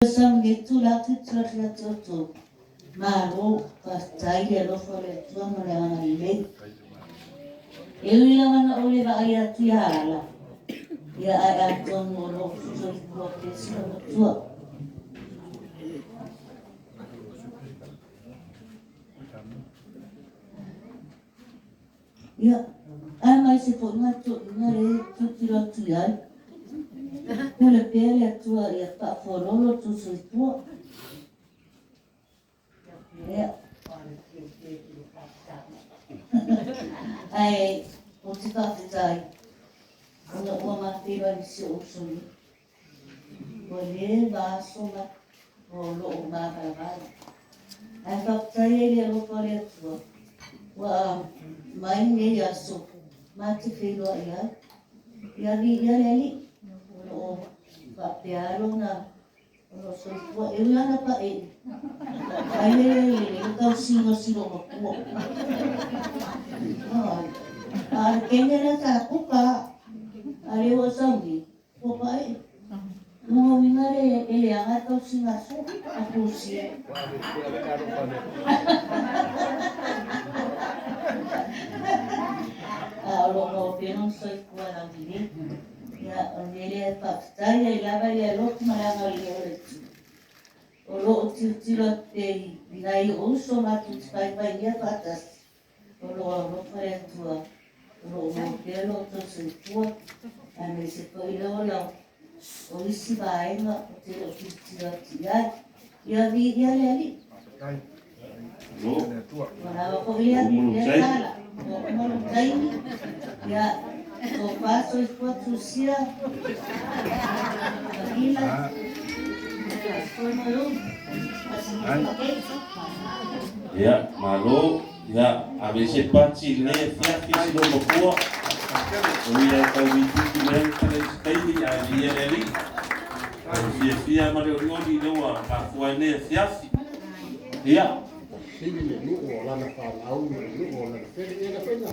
Some get too loud to church to Maro, Pastai, Rofore, Tuamana, Lake. Everyone only by a tiara. Yeah, I am don't know what is to. Yeah, I might suppose not to tiro to yard. Pull a pair to a for all to support. Yeah. Ai, o te kawhitai, o na ua mawhiwa ni se usuni. O le vaso ma, o loo mawawai. Ai kawhitai e le ropa le atua. Wa mai ne aso, ma te whenua ia. Ia leli, o loo papearo na, o loo soifua, e uiana pa e. Ai le kau sino makua. Kenya sa kuka ari o saudi ko pai mo winare ele anga to singaso aku si lo piano soy kuala gini ya ele pa taya ya ba ya lo maranga le o lo tiro te dai o so ma tu pai ya patas o lo fare tua o pelo to se tua a me se foi lo o isi vai ma o te o tiro ya vi ya le ali para o ya sala o mo dai ya o paso es por tu sia aquila ya malo ya a veces pachi le fiafi si lo può hoy a tau viti le tei a dia le fia ma le oni no a fua ne fiafi ya sini le lu o la na fa au lu o la fe na fe na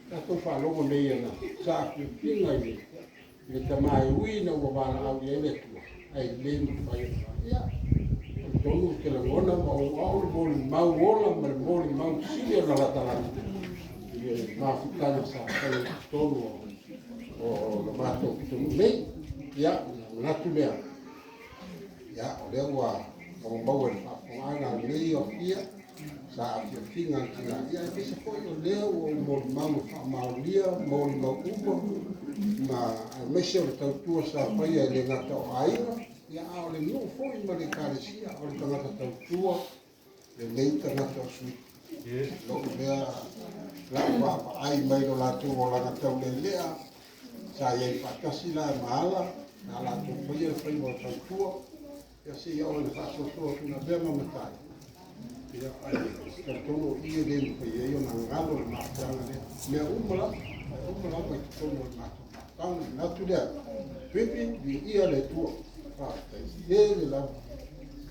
ta to fa lo mo le na sa ki pinga ni le tamai wi no wa la au le tu ai le fa ya tonu ke la ngona au mau ola mau sili na la tala ma fitana sa tonu o la mato tu me ya na tu le ya o le wa o mau el fa ana le o ia sa ki finga ya se foi o le o mau fa mau lia mau upo ma me se o tu sa fa ia le ngata ai ya ole no foi ma le carecia ole tangata tautua le leita na to sui lo lea la wa ai mai lo la tu o la tau le lea sa ye patasi la mala na la tu foi el foi mo tautua ya si ya ole fa so so na bema matai ya ai ka tono ie le foi ye na ngalo ma tanga le umla mai tono ma tanga na tu le Suipi di ia le tua ele la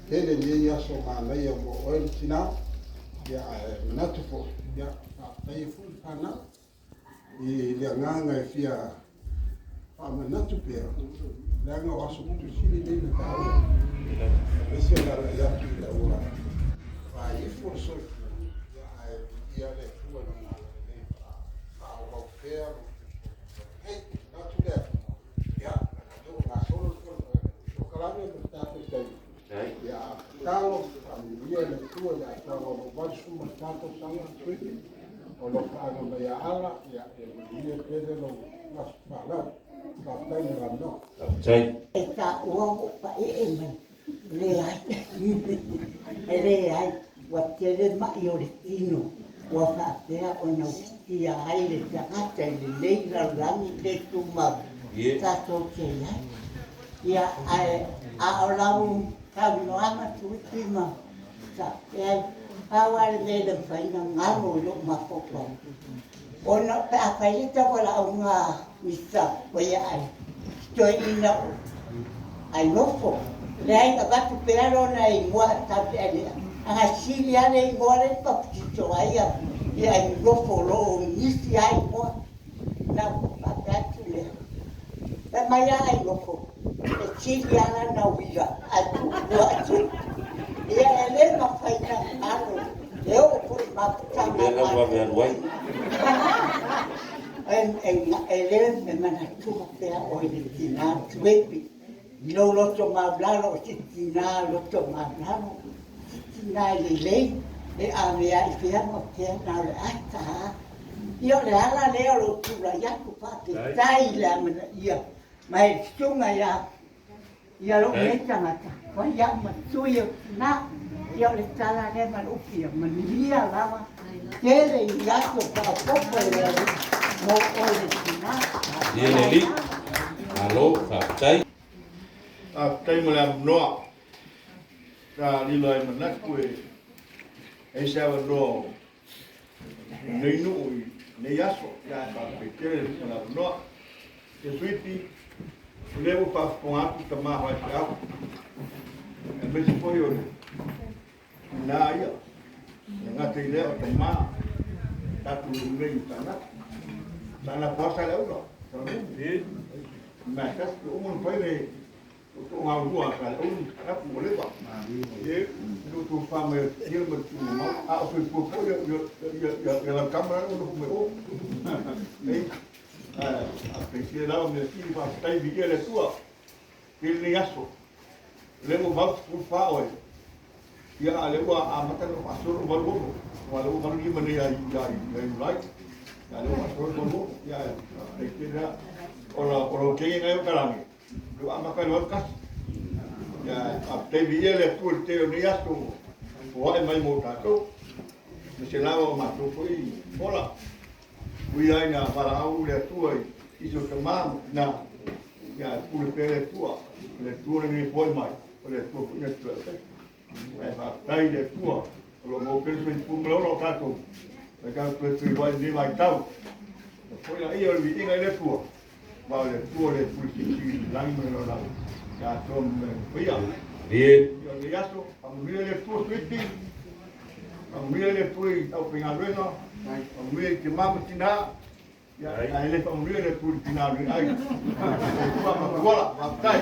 ele le ia so ma le ia mo el sina ya na tu fo ya ai fu pana i le nganga e fia pa ma na tu pe la nga wa so tu sili le na ta e se la ya tu la ora pa i fu so ya ia le tua na le pa o pe hey na tu le ya na solo ya kalau dia le tua ya kalau vai suma tanto sana Suipi o lo paga ya ala ya dia pede lo mas pala pa tai na no sai Esta uang pa iiman le ai wa tere ma yoritino wa fa tea o no ia ai le takata le la rami le tuma ta to ke ya a olau ka no ama Suipi ma sa ya awal le fai na ngalo lo ma popo ona pa fai ta wala unga misa wa ya ai toi ina ai nofo le ai ka batu pero na i mo ta ele anga sili ale ngore pa tito ai ya ai nofo lo nisi ai mo na pa batu le mai ai nofo Sili ala na wira atu atu. Ia ele mafaina alo. Leo por maputanga. Bela wa verwai. Ele me mana tuwa pea oile tina Suipi. No loto mablaro tina loto mablaro. Tina lei e a mea I fia mo pea na le ata. Io le ala leo lo tura yaku pate tai la mana ia. Mai tunga ia lo meta mata. Wa ya matuyo na io le tala le manupia mania lava. Kele yaku pa popo le mo ole tina. Dia leli. Malo kaptai. Tay mo lang noa. Sa nilay manak ko ay siya no. Nino ne yaso ya pa peter mo lang noa. Ke Suipi levo pa pongaku tama wa siya. E me se foi ore. Na ia. Nga te leo tama. Ta tu ngai tana. Sana posa leo no. Mas o mundo foi o ngau ka ka mo le ba ye no tu fama ye mo tu ma a o fu po yo la cámara no me o ei a pensar lá me si va stai video le tua il ne aso le mo va fu fa o ya le wa a mata no aso no va lo wa lo va ni me ya like ya le wa aso no ya pensar o que ngai o karangi do amaka no kas ya a te viele por te o ni asto o ai mai mo tato me se lava ma to foi hola ui ai na para au le tua iso que mam na ya por pele tua le tua ni foi mai le tua ni tua ai fa tai le tua lo mo per por lo tato e ka tu vai ni mai tau foi aí o vi ngai le tua vào để tua để phụ chỉ lăng mình là cả tôm bây giờ giờ giá số ông mua để tua Suipi ông mua để tua tàu bình an rồi nó ông mua cái má một tin ha ya ai lấy ông mua để tua tin nào rồi ai tua mà qua là bắt tay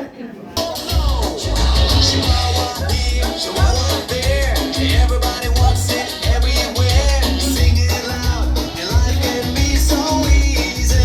Everybody wants it everywhere. Sing it loud. Your life can be so easy.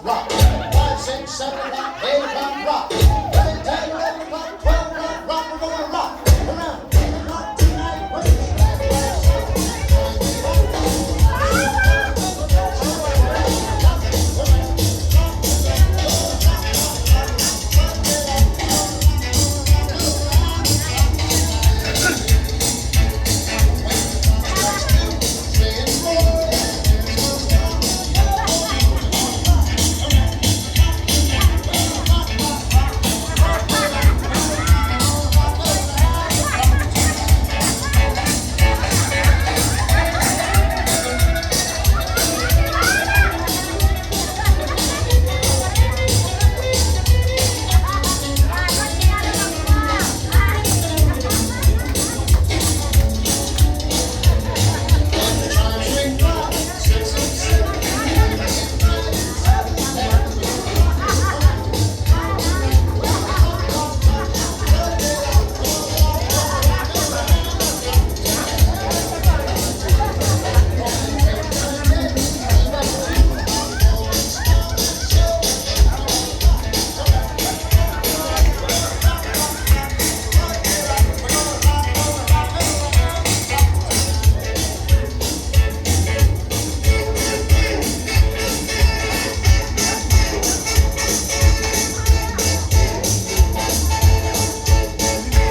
Rock. 5, 6, 7, 8 o'clock, rock.